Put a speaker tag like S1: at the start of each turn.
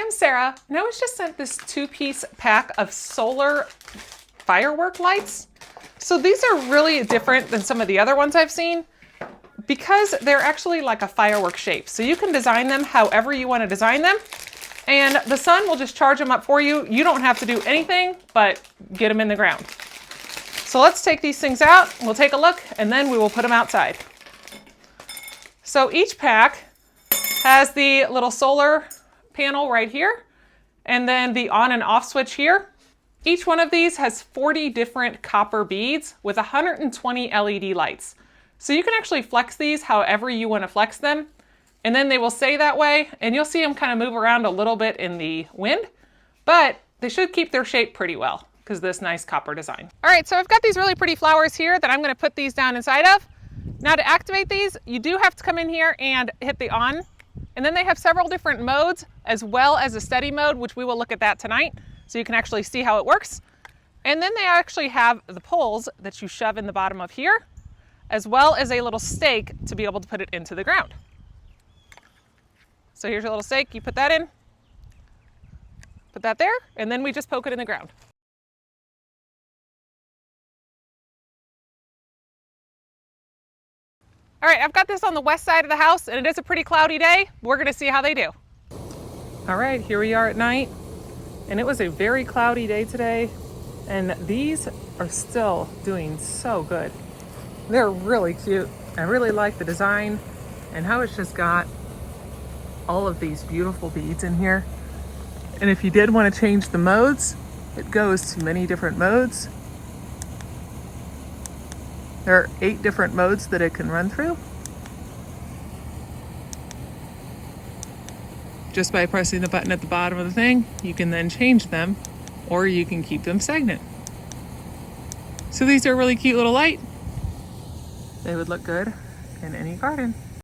S1: I'm Sarah, and I was just sent this 2-piece pack of solar firework lights. So these are really different than some of the other ones I've seen because they're actually like a firework shape. So you can design them however you want to design them, and the sun will just charge them up for you. You don't have to do anything but get them in the ground. So let's take these things out, we'll take a look, and then we will put them outside. So each pack has the little solar panel right here, and then the on and off switch here. Each one of these has 40 different copper beads with 120 LED lights. So you can actually flex these however you want to flex them, and then they will stay that way, and you'll see them kind of move around a little bit in the wind, but they should keep their shape pretty well because of this nice copper design. All right, so I've got these really pretty flowers here that I'm going to put these down inside of. Now to activate these, you do have to come in here and hit the on, and then they have several different modes as well as a steady mode, which we will look at that tonight, so you can actually see how it works. And then they actually have the poles that you shove in the bottom of here, as well as a little stake to be able to put it into the ground. So here's your little stake, you put that in, put that there, and then we just poke it in the ground. All right, I've got this on the west side of the house, and it is a pretty cloudy day. We're gonna see how they do. All right, here we are at night, and it was a very cloudy day today, and these are still doing so good. They're really cute. I really like the design and how it's just got all of these beautiful beads in here. And if you did want to change the modes, it goes to many different modes. There are 8 different modes that it can run through. Just by pressing the button at the bottom of the thing, you can then change them, or you can keep them stagnant. So these are a really cute little light. They would look good in any garden.